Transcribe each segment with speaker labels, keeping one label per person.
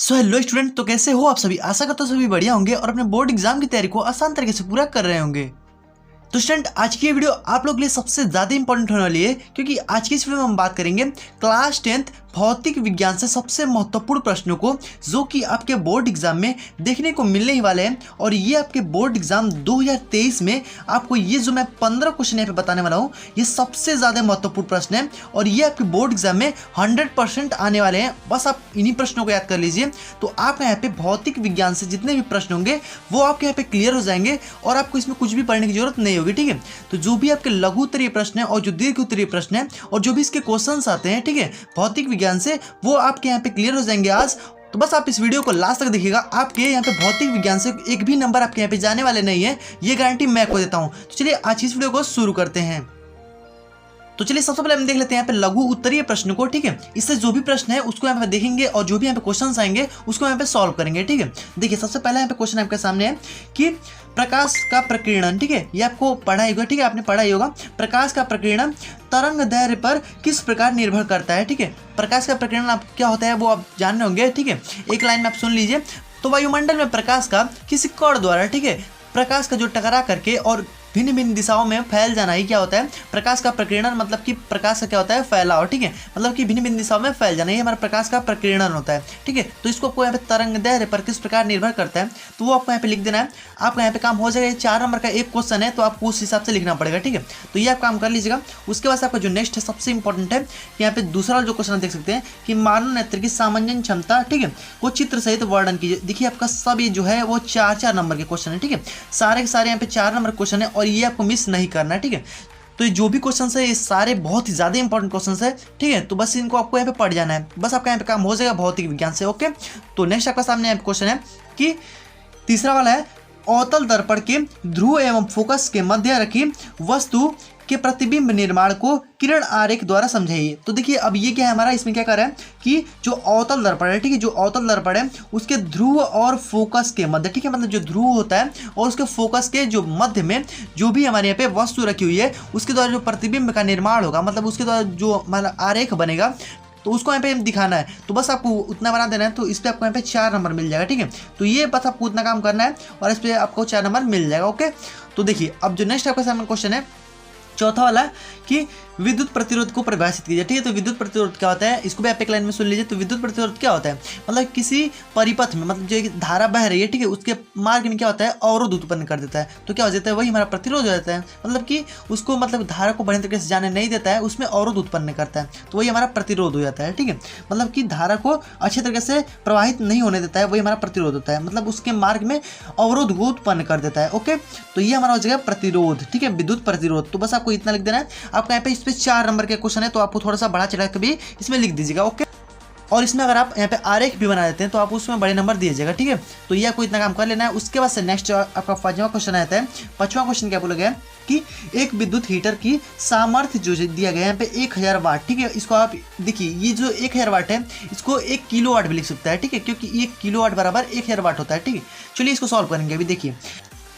Speaker 1: So hello student, तो कैसे हो आप सभी। आशा करता हूँ सभी बढ़िया होंगे और अपने बोर्ड एग्जाम की तैयारी को आसान तरीके से पूरा कर रहे होंगे। तो स्टूडेंट, आज की ये वीडियो आप लोग के लिए सबसे ज़्यादा इंपॉर्टेंट होने वाली है, क्योंकि आज की इस वीडियो में हम बात करेंगे क्लास 10th भौतिक विज्ञान से सबसे महत्वपूर्ण प्रश्नों को, जो कि आपके बोर्ड एग्जाम में देखने को मिलने ही वाले हैं। और ये आपके बोर्ड एग्जाम 2023 में आपको ये जो मैं 15 क्वेश्चन यहाँ पे बताने वाला हूँ, ये सबसे ज़्यादा महत्वपूर्ण प्रश्न है और ये आपके बोर्ड एग्जाम में 100% आने वाले हैं। बस आप इन्हीं प्रश्नों को याद कर लीजिए, तो आपका यहाँ पे भौतिक विज्ञान से जितने भी प्रश्न होंगे वो आपके यहाँ पे क्लियर हो जाएंगे और आपको इसमें कुछ भी पढ़ने की जरूरत नहीं होगी। ठीक है, तो जो भी आपके लघु उत्तरीय प्रश्न है और जो दीर्घ उत्तरीय प्रश्न है और जो भी इसके क्वेश्चंस आते हैं, ठीक है, भौतिक विज्ञान से, वो आपके यहाँ पे क्लियर हो जाएंगे आज। तो बस आप इस वीडियो को लास्ट तक देखिएगा, आपके यहाँ पे भौतिक विज्ञान से एक भी नंबर आपके यहाँ पे जाने वाले नहीं है, ये गारंटी मैं आपको देता हूँ। तो चलिए आज इस वीडियो को शुरू करते हैं। तो चलिए सबसे पहले हम देख लेते हैं यहाँ पे लघु उत्तरीय प्रश्न को। ठीक है, इससे जो भी प्रश्न है उसको यहाँ पे देखेंगे और जो भी यहाँ पे क्वेश्चंस आएंगे उसको यहाँ पे सॉल्व करेंगे। ठीक है, देखिए सबसे पहले यहाँ पे क्वेश्चन आपके सामने है कि प्रकाश का प्रकीर्णन, ठीक है, ये आपको पढ़ा ही होगा। ठीक है, आपने पढ़ा ही होगा। प्रकाश का प्रकीर्णन तरंग दैर्घ्य पर किस प्रकार निर्भर करता है। ठीक है, प्रकाश का प्रकीर्णन आप क्या होता है वो आप जान रहे होंगे। ठीक है, एक लाइन में आप सुन लीजिए। तो वायुमंडल में प्रकाश का किसी कण द्वारा, ठीक है, प्रकाश का जो टकरा करके और भिन्न भिन्न दिशाओं में फैल जाना ही क्या होता है, प्रकाश का प्रकीर्णन। मतलब कि प्रकाश का क्या होता है, फैलाव। ठीक है, मतलब कि भिन्न भिन्न दिशाओं में फैल जाना, ये हमारा प्रकाश का प्रकीर्णन होता है। ठीक है, तो इसको आपको यहाँ पे तरंग दैर्घ्य पर किस प्रकार निर्भर करता है, तो वो आपको यहाँ पे लिख देना है। आपका यहाँ पे काम हो जाएगा। 4 नंबर का एक क्वेश्चन है, तो आपको उस हिसाब से लिखना पड़ेगा। ठीक है, तो ये आप काम कर लीजिएगा। उसके बाद आपका जो नेक्स्ट है सबसे इंपॉर्टेंट है, यहाँ पे दूसरा जो क्वेश्चन देख सकते हैं कि मानव नेत्र की सामान्य क्षमता, ठीक है, वो चित्र सहित वर्णन कीजिए। देखिए आपका सब ये जो है वो 4-4 नंबर के क्वेश्चन है। ठीक है, सारे के सारे यहाँ पे 4 नंबर क्वेश्चन है और ये आपको मिस नहीं करना है। ठीक है, तो ये जो भी क्वेश्चंस है ये सारे बहुत ही ज्यादा इंपॉर्टेंट क्वेश्चंस है। ठीक है, तो बस इनको आपको यहाँ पे पढ़ जाना है, बस आपका यहाँ पे काम हो जाएगा भौतिक विज्ञान से। ओके, तो नेक्स्ट आपका सामने यहाँ पे क्वेश्चन है कि तीसरा वाला है, अवतल दर्पण के ध्रुव एवं फोकस के मध्य रखी वस्तु के प्रतिबिंब निर्माण को किरण आरेख द्वारा समझाइए। तो देखिए अब ये क्या है हमारा, इसमें क्या कर रहा है कि जो अवतल दर्पण है, ठीक है, जो अवतल दर्पण है उसके ध्रुव और फोकस के मध्य, ठीक है, मतलब जो ध्रुव होता है और उसके फोकस के जो मध्य में जो भी हमारे यहाँ पे वस्तु रखी हुई है उसके द्वारा जो प्रतिबिंब का निर्माण होगा, मतलब उसके द्वारा जो हमारा आरेख बनेगा, तो उसको यहाँ पे दिखाना है। तो बस आपको उतना बना देना है, तो इस पर आपको यहाँ पे 4 नंबर मिल जाएगा। ठीक है, तो ये बस आपको उतना काम करना है और इस पर आपको 4 नंबर मिल जाएगा। ओके, तो देखिए अब जो नेक्स्ट आपका सामने क्वेश्चन है चौथा वाला कि विद्युत प्रतिरोध को परिभाषित कीजिए। ठीक है, तो विद्युत प्रतिरोध क्या होता है, इसको भी आप एक लाइन में सुन लीजिए। तो विद्युत प्रतिरोध क्या होता है, मतलब किसी परिपथ में, मतलब जो एक धारा बह रही है, ठीक है, उसके मार्ग में क्या होता है, अवरोध उत्पन्न कर देता है। तो क्या हो जाता है, वही हमारा प्रतिरोध हो जाता है। मतलब कि उसको, मतलब धारा को बढ़िया तरीके से जाने नहीं देता है, उसमें अवरोध उत्पन्न करता है, तो वही हमारा प्रतिरोध हो जाता है। ठीक है, मतलब कि धारा को अच्छे तरीके से प्रवाहित नहीं होने देता है, वही हमारा प्रतिरोध होता है, मतलब उसके मार्ग में अवरोध को उत्पन्न कर देता है। ओके, तो ये हमारा हो जाएगा प्रतिरोध। ठीक है, विद्युत प्रतिरोध। तो बस आपको इतना लिख देना है। आपका यहाँ पे इस पे 4 नंबर के क्वेश्चन है, तो आपको थोड़ा सा बढ़ा चढ़ा के भी इसमें लिख दीजिएगा। ओके, और इसमें अगर आप यहाँ पे आरेख भी बना देते हैं तो आप उसमें बड़े नंबर दीजिएगा। ठीक है, तो ये आपको इतना काम कर लेना है। उसके बाद से नेक्स्ट आपका 5वां क्वेश्चन आता है। 5वां क्वेश्चन क्या बोला गया है कि एक विद्युत हीटर की सामर्थ्य जो दिया गया है यहाँ पे 1000 वाट। ठीक है, इसको आप देखिए, ये जो 1000 वाट है इसको 1 किलोवाट भी लिख सकता है। ठीक है, क्योंकि 1 किलोवाट बराबर 1000 वाट होता है। ठीक है, चलिए इसको सॉल्व करेंगे अभी। देखिए,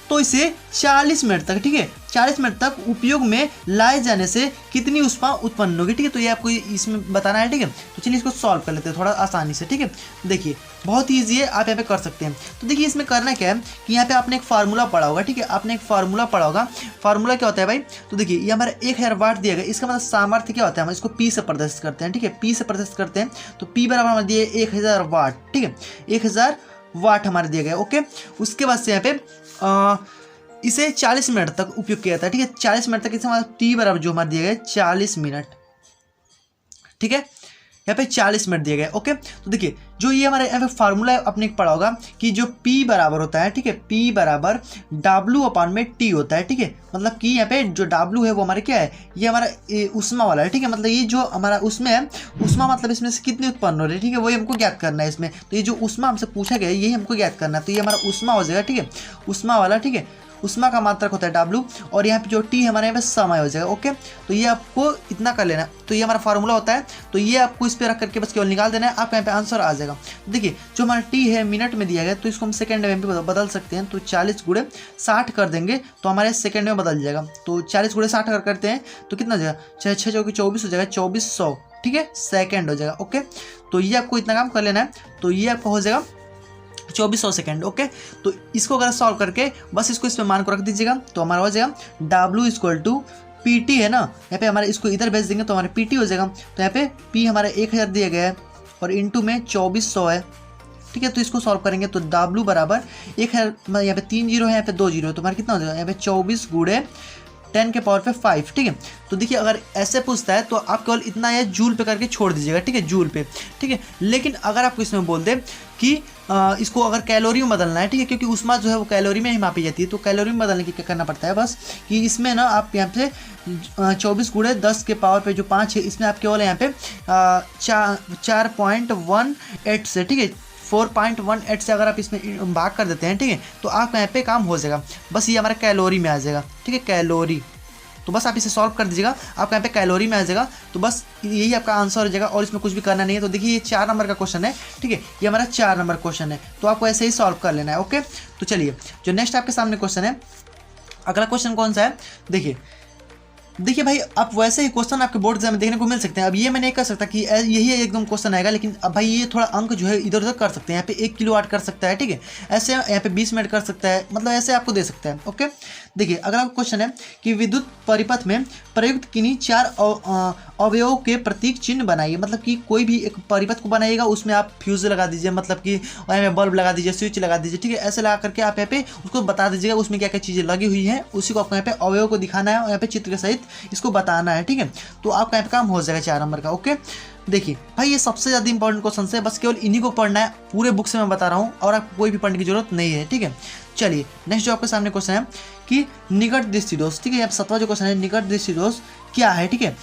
Speaker 1: तो इसे 40 मिनट तक, ठीक है, 40 मिनट तक उपयोग में लाए जाने से कितनी ऊष्मा उत्पन्न होगी। ठीक है, तो ये आपको इसमें बताना है। ठीक है, तो चलिए इसको सॉल्व कर लेते हैं थोड़ा आसानी से। ठीक है, देखिए बहुत ईजी है, आप यहाँ पे कर सकते हैं। तो देखिए इसमें करना क्या है कि यहाँ पे आपने एक फार्मूला पढ़ा होगा। ठीक है, आपने एक फार्मूला पढ़ा होगा। फार्मूला क्या होता है भाई, तो देखिए ये हमारा 1000 वाट दिया गया, इसका मतलब सामर्थ्य क्या होता है, हम इसको पी से प्रदर्शित करते हैं। ठीक है, पी से प्रदर्शित करते हैं, तो पी बराबर हमारे दिए 1000 वाट। ठीक है, 1000 वाट हमारे दिए गए। ओके, उसके बाद से यहाँ पे इसे 40 मिनट तक उपयोग किया जाता है। ठीक है, 40 मिनट तक इसे हमारा टी बराबर जो हमारे दिए गए 40 मिनट। ठीक है, यहाँ पे 40 मिनट दिए गए। ओके, तो देखिए जो ये हमारे यहाँ पे फार्मूला आपने पढ़ा होगा कि जो P बराबर होता है, ठीक है, P बराबर W/T होता है। ठीक है, मतलब कि यहाँ पे जो W है वो हमारे क्या है, ये हमारा ऊष्मा वाला है। ठीक है, मतलब ये जो हमारा उसमें है ऊष्मा, मतलब इसमें से कितनी उत्पन्न हो रही है, ठीक है, वही हमको ज्ञात करना है इसमें। तो ये जो ऊष्मा हमसे पूछा गया है यही हमको ज्ञात करना है, तो ये हमारा ऊष्मा हो जाएगा। ठीक है, ऊष्मा वाला। ठीक है, ऊष्मा का मात्रक होता है W और यहाँ पे जो T हमारे यहाँ पे समय हो जाएगा। ओके, तो ये आपको इतना कर लेना। तो ये हमारा फार्मूला होता है, तो ये आपको इस पे रख करके बस केवल निकाल देना है, आपका यहाँ पे आंसर आ जाएगा। देखिए जो हमारा T है मिनट में दिया गया, तो इसको हम सेकंड में भी बदल सकते हैं। तो 40 × 60 कर देंगे तो हमारे सेकंड में बदल जाएगा। तो 40 × 60 अगर करते हैं तो कितना हो जाएगा, 6 × 6 = 24 हो जाएगा, 2400। ठीक है, सेकेंड हो जाएगा। ओके, तो ये आपको इतना काम कर लेना है। तो ये आपको हो जाएगा 2400 सेकेंड। ओके, तो इसको अगर सॉल्व करके बस इसको इसमें मान को रख दीजिएगा तो हमारा हो जाएगा W इक्वल टू PT है ना, यहाँ पे हमारे इसको इधर भेज देंगे तो हमारे PT हो जाएगा। तो यहाँ पे P हमारा 1000 दिया गया है और इंटू में 2400 है, ठीक है। तो इसको सॉल्व करेंगे तो W बराबर 1000, यहाँ पे 3 जीरो है, यहाँ पे 2 जीरो है, तो हमारा कितना हो जाएगा, यहाँ पे 24 गुणे 10 के पावर पे 5, ठीक है। तो देखिए अगर ऐसे पूछता है तो आप केवल इतना है जूल पे करके छोड़ दीजिएगा, ठीक है, जूल पे, ठीक है। लेकिन अगर आपको इसमें बोल दे कि इसको अगर कैलोरी में बदलना है, ठीक है, क्योंकि ऊष्मा जो है वो कैलोरी में ही मापी जाती है, तो कैलोरी में बदलने की क्या करना पड़ता है, बस कि इसमें ना आप यहाँ पे 24 गुणे 10 के पावर पे जो 5 है, इसमें आप केवल यहाँ पे 4.18 से, ठीक है, 4.18 से अगर आप इसमें भाग कर देते हैं, ठीक है, तो आपका यहाँ पे काम हो जाएगा। बस ये हमारा कैलोरी में आ जाएगा, ठीक है, कैलोरी। तो बस आप इसे सॉल्व कर दीजिएगा, आपका यहाँ पे कैलोरी में आ जाएगा। तो बस यही आपका आंसर हो जाएगा और इसमें कुछ भी करना नहीं है। तो देखिए ये 4 नंबर का क्वेश्चन है, ठीक है, ये हमारा 4 नंबर क्वेश्चन है, तो आपको ऐसे ही सॉल्व कर लेना है। ओके, तो चलिए जो नेक्स्ट आपके सामने क्वेश्चन है, अगला क्वेश्चन कौन सा है, देखिए भाई, आप वैसे ही क्वेश्चन आपके बोर्ड एग्जाम में देखने को मिल सकते हैं। अब ये मैं नहीं कर सकता कि यही एकदम क्वेश्चन आएगा, लेकिन अब भाई ये थोड़ा अंक जो है इधर उधर कर सकते हैं। यहाँ पे 1 किलोवाट कर सकता है, ठीक है, ऐसे यहाँ पे 20 मिनट कर सकता है, मतलब ऐसे आपको दे सकता है। ओके, देखिए अगला क्वेश्चन है कि विद्युत परिपथ में प्रयुक्त किन्हीं 4 अवयवों के प्रतीक चिन्ह बनाइए। मतलब कि कोई भी एक परिपथ को बनाइएगा, उसमें आप फ्यूज लगा दीजिए, मतलब कि यहाँ पे बल्ब लगा दीजिए, स्विच लगा दीजिए, ठीक है, ऐसे लगा करके आप यहाँ पे उसको बता दीजिएगा उसमें क्या क्या चीज़ें लगी हुई हैं, उसी को आपको यहाँ पे अवयव को दिखाना है और यहाँ पे चित्र के सहित इसको बताना है, ठीक है। तो आपका यहाँ पे काम हो जाएगा 4 नंबर का। ओके, देखिए भाई ये सबसे ज़्यादा इंपॉर्टेंट क्वेश्चन है, बस केवल इन्हीं को पढ़ना है, पूरे बुक से मैं बता रहा हूँ और आपको कोई भी पढ़ने की जरूरत नहीं है, ठीक है। चलिए नेक्स्ट जो आपके सामने क्वेश्चन है कि निकट दृष्टि दोष, ठीक है, यहाँ पे 7वां जो क्वेश्चन है, निकट दृष्टि दोष क्या है, ठीक है,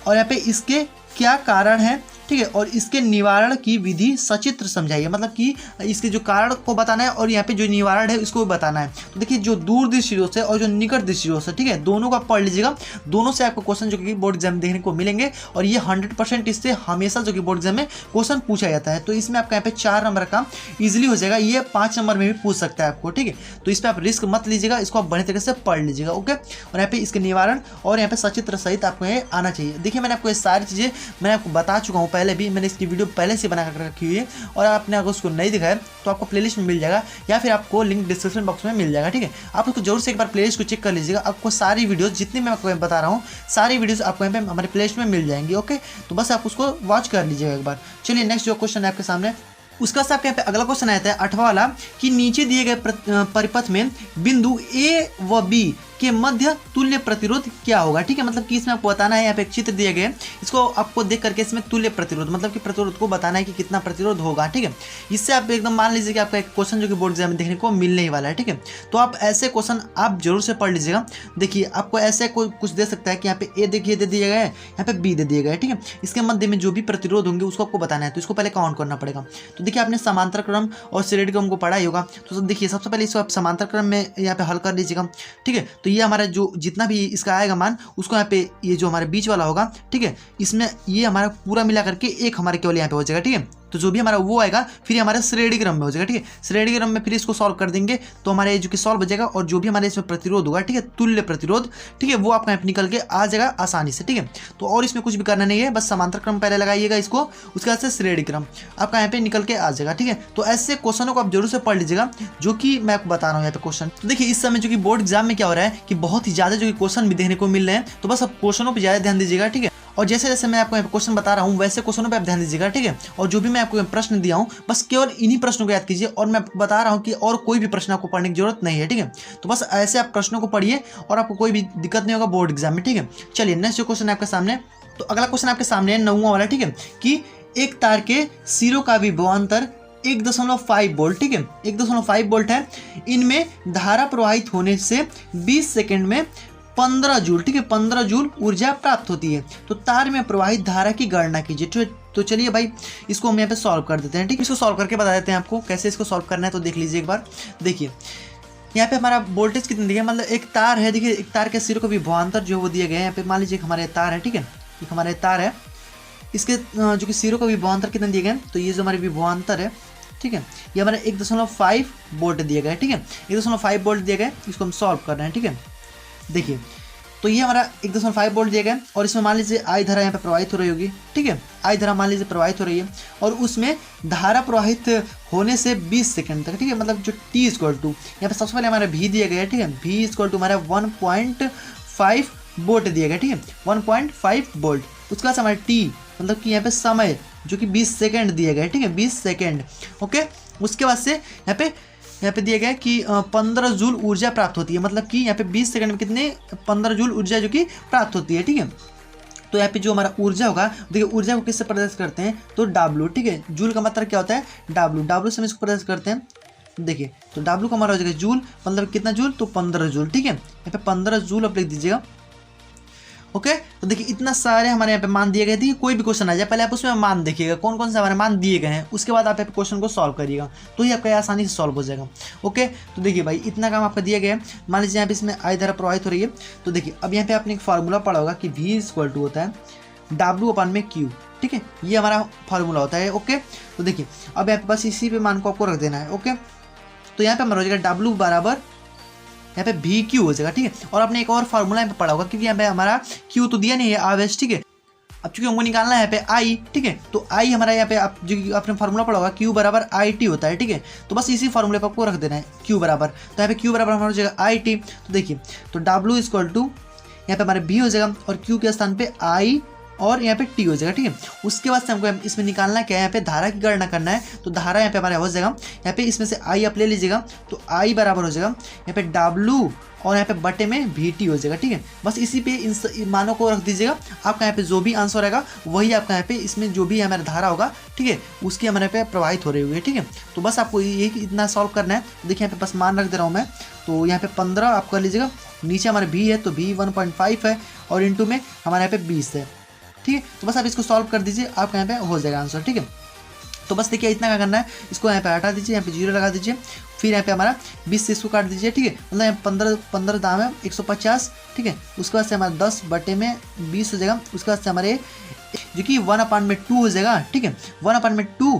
Speaker 1: और यहाँ पे इसके क्या कारण है, ठीक है, और इसके निवारण की विधि सचित्र समझाइए। मतलब कि इसके जो कारण को बताना है और यहाँ पे जो निवारण है इसको भी बताना है। तो देखिए जो दूर दृष्टि दोष है और जो निकट दृष्टि दोष है, ठीक है, दोनों को आप पढ़ लीजिएगा, दोनों से आपको क्वेश्चन जो कि बोर्ड एग्जाम में देखने को मिलेंगे और ये 100% इससे हमेशा जो कि बोर्ड एग्जाम में क्वेश्चन पूछा जाता है। तो इसमें आपका यहाँ पे 4 नंबर का ईजिली हो जाएगा, ये 5 नंबर में भी पूछ सकता है आपको, ठीक है। तो इस पर आप रिस्क मत लीजिएगा, इसको आप बढ़िया तरीके से पढ़ लीजिएगा। ओके, और यहाँ पे इसके निवारण और यहाँ पे सचित्र सहित आपको ये आना चाहिए। देखिए मैंने आपको ये सारी चीज़ें मैंने आपको बता चुका हूँ पहले भी, मैंने इसकी वीडियो पहले से बना कर रखी हुई है और आपने अगर उसको नहीं दिखाया तो आपको प्लेलिस्ट में मिल जाएगा या फिर आपको लिंक डिस्क्रिप्शन बॉक्स में मिल जाएगा, ठीक है। आप उसको जरूर से एक बार प्लेलिस्ट को चेक कर लीजिएगा, आपको सारी वीडियोस जितनी मैं आपको बता रहा हूँ सारी वीडियोस आपको यहाँ पे हमारे प्लेलिस्ट में मिल जाएंगी। ओके, तो बस आप उसको वॉच कर लीजिएगा एक बार। चलिए नेक्स्ट जो क्वेश्चन है आपके सामने, उसका से आपके यहाँ पे अगला क्वेश्चन आता है 8वां वाला कि नीचे दिए गए परिपथ में बिंदु ए व बी के मध्य तुल्य प्रतिरोध क्या होगा, ठीक है। मतलब कि इसमें आपको बताना है, यहाँ पे एक चित्र दिए गए, इसको आपको देख करके इसमें तुल्य प्रतिरोध मतलब कि प्रतिरोध को बताना है कि कितना प्रतिरोध होगा, ठीक है। इससे आप एकदम मान लीजिए कि आपका एक क्वेश्चन जो कि बोर्ड एग्जाम में देखने को मिलने ही वाला है, ठीक है। तो आप ऐसे क्वेश्चन आप जरूर से पढ़ लीजिएगा। देखिए आपको ऐसे कुछ दे सकता है कि यहाँ पे ए देखिए दे दिया गया है, यहाँ पे बी दे दिया गया है, ठीक है। इसके मध्य में जो भी प्रतिरोध होंगे उसको आपको बताना है, तो इसको पहले काउंट करना पड़ेगा। तो देखिए आपने समांतर क्रम और श्रेणी क्रम को पढ़ा ही होगा, तो देखिए सबसे पहले इसको आप समांतर क्रम में यहाँ पे हल कर लीजिएगा, ठीक है। तो ये हमारा जो जितना भी इसका आएगा मान उसको यहाँ पे ये जो हमारे बीच वाला होगा, ठीक है, इसमें ये हमारा पूरा मिला करके एक हमारे केवल यहाँ पे हो जाएगा, ठीक है। तो जो भी हमारा वो आएगा फिर हमारे श्रेणी क्रम में हो जाएगा, ठीक है। श्रेणी क्रम में फिर इसको सॉल्व कर देंगे तो हमारे जो कि सॉल्व हो जाएगा और जो भी हमारे इसमें प्रतिरोध होगा, ठीक है, तुल्य प्रतिरोध, ठीक है, वो आपका यहाँ पे निकल के आ जाएगा आसानी से, ठीक है। तो और इसमें कुछ भी करना नहीं है, बस समांतर क्रम पहले लगाइएगा इसको, उसके बाद से श्रेणी क्रम आपका यहाँ पे निकल के आ जाएगा, ठीक है। तो ऐसे क्वेश्चनों को आप जरूर से पढ़ लीजिएगा जो कि मैं आपको बता रहा हूँ यहाँ पे क्वेश्चन। तो देखिए इस समय जो कि बोर्ड एग्जाम में क्या हो रहा है कि बहुत ही ज्यादा जो कि क्वेश्चन भी देखने को मिल रहे हैं, तो बस आप क्वेश्चनों पर ज्यादा ध्यान दीजिएगा, ठीक है। और जैसे जैसे मैं आपको क्वेश्चन बता रहा हूँ वैसे क्वेश्चनों पे आप ध्यान दीजिएगा, ठीक है। और जो भी मैं आपको प्रश्न दिया हूँ बस केवल इन्हीं प्रश्नों को याद कीजिए और मैं आपको बता रहा हूँ कि और कोई भी प्रश्न आपको पढ़ने की जरूरत नहीं है, ठीक है। तो बस ऐसे आप प्रश्नों को पढ़िए और आपको कोई भी दिक्कत नहीं होगा बोर्ड एग्जाम में, ठीक है। चलिए नेक्स्ट जो क्वेश्चन है आपके सामने, तो अगला क्वेश्चन आपके सामने है 9वां वाला, ठीक है, कि एक तार के सिरों का विभवांतर 1.5 वोल्ट, ठीक है, 1.5 वोल्ट है, इनमें धारा प्रवाहित होने से 20 सेकेंड में 15 जूल, ठीक है, 15 जूल ऊर्जा प्राप्त होती है। तो तार में प्रवाहित धारा की गणना कीजिए। तो चलिए भाई इसको हम यहाँ पे सॉल्व कर देते हैं, ठीक है। इसको सॉल्व करके बता देते हैं आपको कैसे इसको सॉल्व करना है, तो देख लीजिए एक बार। देखिए यहाँ पे हमारा वोल्टेज कितनी दिया है, मतलब एक तार है, देखिए एक तार के सिरों का विभवांतर जो वो दिए गए हैं यहाँ पे, मान लीजिए हमारे तार है, ठीक है, एक हमारे तार है, इसके जो कि सिरों का विभवांतर कितने दिए गए, तो ये जो हमारे विभवांतर है, ठीक है, ये हमारे 1.5 वोल्ट दिए गए, ठीक है, 1.5 वोल्ट दिए गए, इसको हम सॉल्व कर रहे हैं, ठीक है। देखिए तो ये हमारा 1.5 वोल्ट दिया गया और इसमें मान लीजिए आई धारा यहाँ पे प्रवाहित हो रही होगी, ठीक है, आई धारा मान लीजिए प्रवाहित हो रही है और उसमें धारा प्रवाहित होने से 20 सेकंड तक, ठीक है, मतलब जो टी इक्वल टू यहाँ पे सबसे पहले हमारा भी दिया गया है, ठीक है, भी इक्वल टू हमारा 1.5 वोल्ट दिया गया, ठीक है, 1.5 वोल्ट। उसके बाद हमारा टी मतलब कि यहाँ पे समय जो कि 20 सेकंड दिया गया है, ठीक है, 20 सेकंड, ओके। उसके बाद से यहाँ पे दिया गया है कि 15 जूल ऊर्जा प्राप्त होती है, मतलब कि यहाँ पे 20 सेकंड में कितने 15 जूल ऊर्जा जो कि प्राप्त होती है, ठीक है। तो यहाँ पे जो हमारा ऊर्जा होगा, देखिए ऊर्जा को किससे प्रदर्शित करते हैं, तो W, ठीक है, जूल का मतलब क्या होता है W से हम इसको प्रदर्शित करते हैं। देखिए तो W का हमारा हो जाएगा जूल, मतलब कितना जूल, तो 15 जूल, ठीक है, यहाँ पे 15 जूल आप लिख दीजिएगा, ओके। तो देखिए इतना सारे हमारे यहाँ पे मान दिए गए थे, कोई भी क्वेश्चन आ जाए पहले आप उसमें मान देखिएगा कौन कौन से हमारे मान दिए गए हैं, उसके बाद आप क्वेश्चन को सॉल्व करिएगा, तो ये आपका आसानी से सॉल्व हो जाएगा, ओके। तो देखिए भाई इतना काम आपका दिया गया है, मान लीजिए यहाँ पे इसमें आई धारा प्रवाहित हो रही है, तो देखिए अब यहाँ पे आपने एक फार्मूला पढ़ा होगा कि V इक्वल टू होता है W/Q, ठीक है, ये हमारा फार्मूला होता है, ओके। तो देखिए अब यहाँ पे बस इसी पे मान को आपको रख देना है, ओके। तो यहाँ पे हमारा हो जाएगा W बराबर यहाँ पे VQ हो जाएगा, ठीक है। और आपने एक और फार्मूला यहाँ पे पढ़ा होगा क्योंकि यहाँ पे हमारा Q तो दिया नहीं है आवेश, ठीक है, अब चूंकि हमको निकालना है यहाँ पे I, ठीक है, तो I हमारा यहाँ पे आप जो आपने फार्मूला पढ़ा होगा Q बराबर IT होता है, ठीक है। तो बस इसी फार्मूले पर आपको रख देना है Q बराबर, तो यहाँ पे Q बराबर हमारा हो जाएगा IT। तो देखिए तो W इक्वल टू यहाँ पे हमारे B हो जाएगा और Q के स्थान पे I और यहाँ पे T हो जाएगा, ठीक है। उसके बाद से हमको इसमें निकालना क्या है, यहाँ पे धारा की गणना करना है, तो धारा यहाँ पे हमारा हो जाएगा, यहाँ पे इसमें से I आप ले लीजिएगा, तो I बराबर हो जाएगा यहाँ पे W और यहाँ पे बटे में VT हो जाएगा, ठीक है। बस इसी पे इन मानों को रख दीजिएगा, आपका यहाँ पे जो भी आंसर रहेगा वही आपका यहाँ पे इसमें जो भी हमारा धारा होगा, ठीक है, उसकी हमारे पे प्रवाहित हो रही होगी, ठीक है। तो बस आपको ये इतना सॉल्व करना है। देखिए यहाँ पे बस मान रख दे रहा हूँ मैं, तो यहाँ पे 15 आप कर लीजिएगा, नीचे हमारे V है तो V 1.5 है और इंटू में हमारे यहाँ पे 20 है, ठीक है। तो बस आप इसको सॉल्व कर दीजिए, आपका यहाँ पे हो जाएगा आंसर, ठीक है। तो बस देखिए इतना क्या करना है, इसको यहाँ पे हटा दीजिए, यहाँ पे 0 लगा दीजिए, फिर यहाँ पे हमारा 20 से इसको काट दीजिए, ठीक है, मतलब यहाँ 15 दाम है 150, ठीक है। उसके बाद से हमारा 10 बटे में 20 हो जाएगा, उसके बाद से हमारे जो कि 1/2 हो जाएगा, ठीक है, 1/2।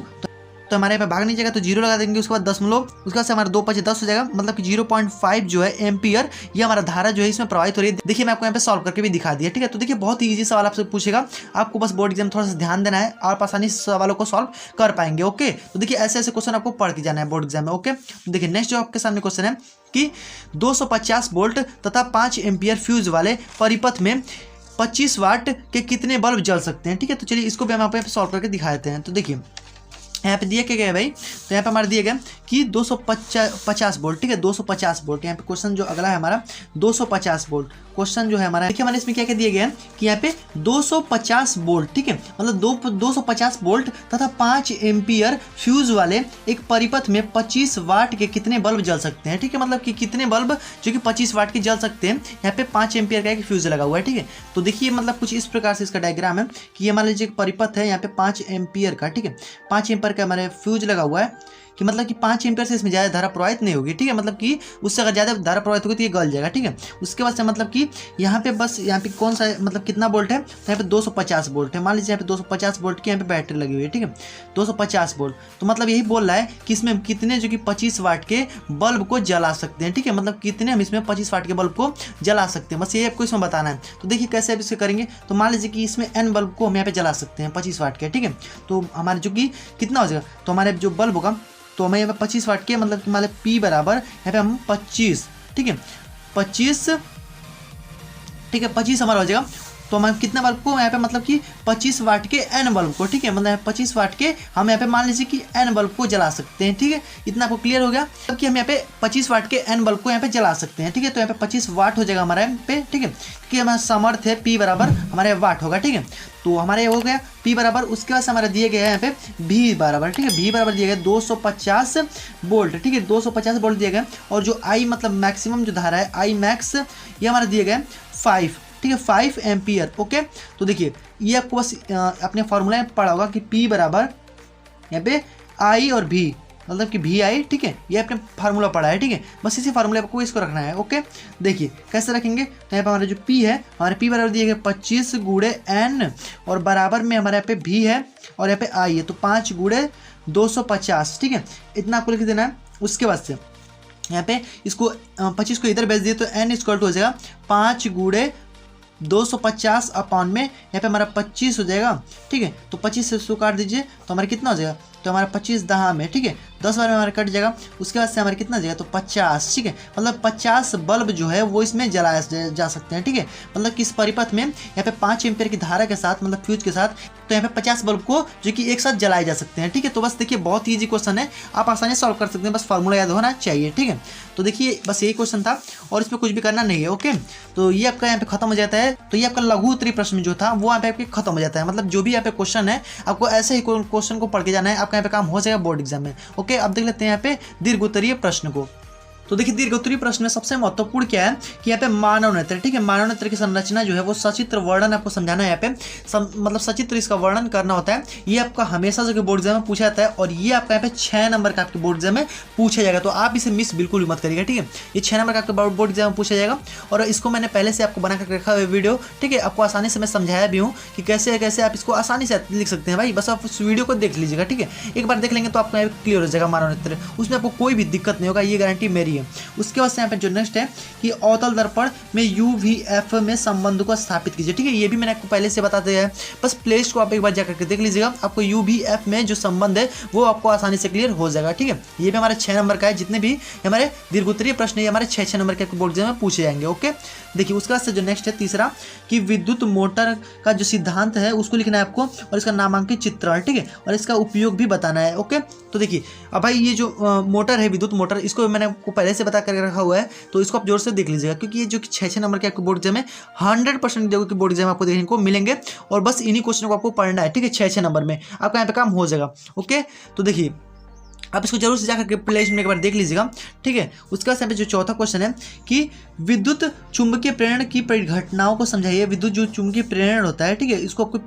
Speaker 1: तो हमारे यहाँ पे भाग नहीं जाएगा तो 0 लगा देंगे, उसके बाद 10 उसके बाद से हमारा 2 × 5 = 10 हो जाएगा, मतलब कि 0.5 जो है एम्पियर ये हमारा धारा जो है इसमें प्रवाहित हो रही है। देखिए मैं आपको यहाँ पे सॉल्व करके भी दिखा दिया, ठीक है। तो देखिए बहुत ही ईजी सवाल आपसे पूछेगा, आपको बस बोर्ड एग्जाम थोड़ा सा ध्यान देना है, आप आसानी से सवालों को सॉल्व कर पाएंगे, ओके। तो देखिए ऐसे ऐसे क्वेश्चन आपको पढ़ के जाना है बोर्ड एग्जाम में, ओके। तो देखिए नेक्स्ट जो आपके सामने क्वेश्चन है कि 250 वोल्ट तथा 5 एम्पियर फ्यूज वाले परिपथ में 25 वाट के कितने बल्ब जल सकते हैं, ठीक है। तो चलिए इसको भी हम आप सॉल्व करके दिखा देते हैं। तो देखिए यहाँ पे दिया क्या गया है भाई, तो यहाँ पे हमारा दिया गया कि 250 वोल्ट, ठीक है, 250 वोल्ट। यहाँ पे क्वेश्चन जो अगला है हमारा 250 वोल्ट क्वेश्चन जो है हमारा, देखिए हमारे इसमें क्या क्या दिया गया है कि यहाँ पे 250 वोल्ट, ठीक है, मतलब 250 वोल्ट तथा 5 एम्पियर फ्यूज वाले एक परिपथ में 25 वाट के कितने बल्ब जल सकते हैं, ठीक है, मतलब कि कितने बल्ब जो कि 25 वाट के जल सकते हैं। यहाँ पे 5 एम्पियर का एक फ्यूज लगा हुआ है, ठीक है। तो देखिए मतलब कुछ इस प्रकार से इसका डायग्राम है कि ये मान लीजिए एक परिपथ है यहाँ पे 5 एम्पियर का, ठीक है, 5 एम्पियर का हमारे फ्यूज लगा हुआ है कि मतलब कि 5 एम्पियर से इसमें ज़्यादा धारा प्रवाहित नहीं होगी, ठीक है, मतलब कि उससे अगर ज़्यादा धारा प्रवाहित होगी तो ये गल जाएगा, ठीक है। उसके बाद से मतलब कि यहाँ पे बस यहाँ पे कौन सा मतलब कितना वोल्ट है, तो यहाँ पे 250 वोल्ट है, मान लीजिए यहाँ पे 250 वोल्ट की यहाँ पे बैटरी लगी हुई है, ठीक है, 250 वोल्ट। तो मतलब यही बोल रहा है कि इसमें कितने जो कि 25 वाट के बल्ब को जला सकते हैं, ठीक है, मतलब कितने हम इसमें 25 वाट के बल्ब को जला सकते हैं, बस यही आपको इसमें बताना है। तो देखिए कैसे आप इसे करेंगे, तो मान लीजिए कि इसमें n बल्ब को हम यहाँ पे जला सकते हैं 25 वाट के, ठीक है। तो हमारे जो कि कितना हो जाएगा, तो हमारे जो बल्ब होगा तो हमें यहाँ पे 25 वाट के मतलब मान लीजिए P बराबर यहाँ पे हम 25, ठीक है, 25, ठीक है, 25 हमारा हो जाएगा। तो हम कितने बल्ब को यहाँ पे मतलब कि 25 वाट के n बल्ब को, ठीक है, मतलब 25 वाट के हम यहाँ पे मान लीजिए कि n बल्ब को जला सकते हैं, ठीक है। इतना आपको क्लियर हो गया, तब कि हम यहाँ पे 25 वाट के n बल्ब को यहाँ पे जला सकते हैं, ठीक है। तो यहाँ पे 25 वाट हो जाएगा हमारे यहाँ पे, ठीक है, क्योंकि हमारा सामर्थ्य है P बराबर हमारे वाट होगा, ठीक है। तो हमारे हो गया P बराबर, उसके बाद हमारा दिए गया है यहाँ पे V बराबर, ठीक है, V बराबर दिया गया 250 वोल्ट, ठीक है, 250 वोल्ट दिया गया। और जो I मतलब मैक्सिमम जो धारा है I मैक्स ये हमारा दिया गया 5, ठीक है, 5 एम्पियर, ओके। तो देखिए ये आपको बस अपने फॉर्मूला में पढ़ा होगा कि P बराबर यहाँ पे I और V मतलब कि VI, ठीक है, ये अपने फार्मूला पढ़ा है, ठीक है, बस इसी फार्मूले को इसको रखना है, ओके। देखिए कैसे रखेंगे, तो यहाँ पे हमारा जो P है, हमारे P बराबर दिए गए 25 × N और बराबर में हमारे यहाँ पे V है और यहाँ पे I है, तो 5 × 250, ठीक है, इतना आपको लिख देना है। उसके बाद से यहाँ पे इसको 25 को इधर भेज दिए तो N इक्वल टू हो जाएगा 5 × 250 अपॉन में यहाँ पे हमारा 25 हो जाएगा। ठीक है, तो 25 से 100 काट दीजिए तो हमारा कितना हो जाएगा, तो हमारा 25 दहा में, ठीक है, 10 बार में हमारा कट जाएगा। उसके बाद से हमारा कितना जाएगा, तो 50। ठीक है, मतलब 50 बल्ब जो है वो इसमें जलाया जा सकते हैं। ठीक है, मतलब किस परिपथ में यहाँ पे 5 एम्पीयर की धारा के साथ, मतलब फ्यूज के साथ, तो यहाँ पे 50 बल्ब को जो कि एक साथ जलाए जा सकते हैं। ठीक है, तो बस देखिए बहुत ईजी क्वेश्चन है, आप आसानी से सॉल्व कर सकते हैं, बस फार्मूला याद होना चाहिए। ठीक है, तो देखिए बस यही क्वेश्चन था और इसमें कुछ भी करना नहीं है। ओके, तो ये आपका यहाँ पे खत्म हो जाता है। तो ये आपका लघु उत्तरीय प्रश्न जो था वो यहाँ पे आपके खत्म हो जाता है। मतलब जो भी यहाँ पे क्वेश्चन है आपको ऐसे ही क्वेश्चन को पढ़ के जाना है, आपका यहाँ पे काम हो जाएगा बोर्ड एग्जाम में। ओके, अब देख लेते हैं यहाँ पे दीर्घ उत्तरीय प्रश्न को। तो देखिए दीर्घ उत्तरीय प्रश्न में सबसे महत्वपूर्ण क्या है कि यहाँ पे मानव नेत्र, ठीक है, मानव नेत्र की संरचना जो है वो सचित्र वर्णन आपको समझाना है। यहाँ पे मतलब सचित्र इसका वर्णन करना होता है। ये आपका हमेशा जो कि बोर्ड एग्जाम में पूछा जाता है और ये आपका यहाँ पे 6 नंबर का आपके बोर्ड एग्जाम में पूछा जाएगा। तो आप इसे मिस बिल्कुल भी मत करिएगा। ठीक है, ये 6 नंबर का आपके बोर्ड एग्जाम में पूछा जाएगा और इसको मैंने पहले से आपको बना कर रखा हुआ वीडियो। ठीक है, आपको आसानी से मैं समझाया भी हूँ कि कैसे कैसे आप इसको आसानी से लिख सकते हैं। भाई बस आप उस वीडियो को देख लीजिएगा। ठीक है, एक बार देख लेंगे तो आपको क्लियर हो जाएगा मानव नेत्र, उसमें आपको कोई भी दिक्कत नहीं होगा, ये गारंटी मेरी है। उसके बाद यहाँ पे जो नेक्स्ट है कि अवतल दर्पण में UVF में संबंध को स्थापित कीजिए। ठीक है, ये भी मैंने आपको पहले से बता दिया है, बस प्लेलिस्ट को आप एक बार जाकर के देख लीजिएगा, आपको UVF में जो संबंध है वो आपको आसानी से क्लियर हो जाएगा। ठीक है, ये भी हमारे 6 नंबर का है, जितने भी हमारे दीर्घ उत्तरीय प्रश्न है हमारे 6 नंबर के बोर्ड एग्जाम में पूछे जाएंगे। ओके, देखिए उसके बाद से जो नेक्स्ट है तीसरा कि विद्युत मोटर का जो सिद्धांत है उसको लिखना है आपको और इसका नामांकित चित्रण। ठीक है, और इसका उपयोग भी बताना है। ओके, तो देखिए अब भाई ये जो मोटर है विद्युत मोटर, इसको मैंने आपको पहले से बता कर रखा हुआ है, तो इसको आप जोर से देख लीजिएगा क्योंकि ये जो 6 नंबर के आपको बोर्ड एग्जाम है 100% जो कि बोर्ड एग्जाम आपको देखने को मिलेंगे और बस इन्हीं क्वेश्चन को आपको पढ़ना है। ठीक है, 6 नंबर में आपका यहाँ पे काम हो जाएगा। ओके, तो देखिए आप इसको जरूर से जाकर के प्ले में एक बार देख लीजिएगा। ठीक है, उसके बाद यहाँ पे जो चौथा क्वेश्चन है कि विद्युत चुंबकीय प्रेरण की परिघटनाओं को समझाइए। विद्युत जो चुंबकीय प्रेरण होता है, ठीक है, इसको आपको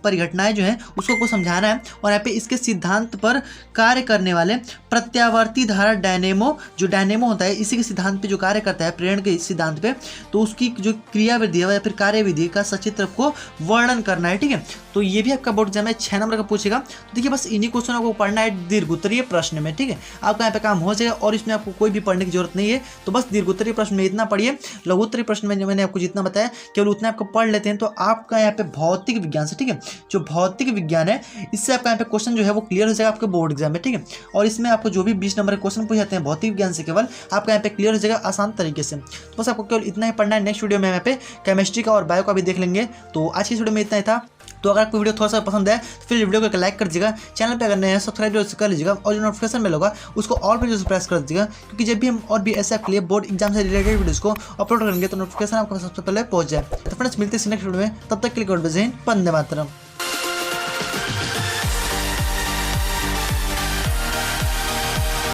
Speaker 1: परिघटनाएं जो है उसको आपको समझाना है और यहाँ पे इसके सिद्धांत पर कार्य करने वाले प्रत्यावर्ती धारा डायनेमो, जो डायनेमो होता है इसी के सिद्धांत पे जो कार्य करता है प्रेरण के सिद्धांत पे, तो उसकी जो क्रियाविधि है या फिर कार्यविधि का सचित्र को वर्णन करना है। ठीक है, तो ये भी आपका बोर्ड एग्जाम में 6 नंबर का पूछेगा। तो देखिए बस इन्हीं क्वेश्चनों को पढ़ना है दीर्घ उत्तरीय प्रश्न में। ठीक है, आपका यहाँ पे काम हो जाएगा और इसमें आपको कोई भी पढ़ने की जरूरत नहीं है। तो बस दीर्घ उत्तरीय प्रश्न में इतना पढ़िए, लघु उत्तरीय प्रश्न में मैंने आपको जितना बताया केवल उतना आपको पढ़ लेते हैं। तो आपका यहाँ पे भौतिक विज्ञान से, ठीक है, जो भौतिक विज्ञान है इससे आपका यहाँ पे क्वेश्चन जो है वो क्लियर हो जाएगा आपके बोर्ड एग्जाम में। ठीक है, और इसमें आपको जो भी 20 नंबर के क्वेश्चन पूछ जाते हैं भौतिक विज्ञान से केवल आपका यहाँ पे क्लियर हो जाएगा आसान तरीके से। तो बस आपको केवल इतना ही पढ़ना है। नेक्स्ट वीडियो में यहाँ पे केमिस्ट्री का और बायो का भी देख लेंगे। तो आज की वीडियो में इतना ही था। तो अगर आपको वीडियो थोड़ा सा पसंद है तो फिर वीडियो को लाइक कर दीजिएगा, चैनल पे अगर नए हैं सब्सक्राइब कर लीजिएगा और जो नोटिफिकेशन मिल होगा उसको ऑल पे जो प्रेस कर दीजिएगा, क्योंकि जब भी हम और भी ऐसे आपके लिए बोर्ड एग्जाम से रिलेटेड वीडियोस को अपलोड करेंगे तो नोटिफिकेशन आपको सबसे पहले पहुंच जाए। तो फ्रेंड्स मिलते हैं नेक्स्ट वीडियो में, तब तक के लिए गॉड ब्लेस, वंदे मातरम।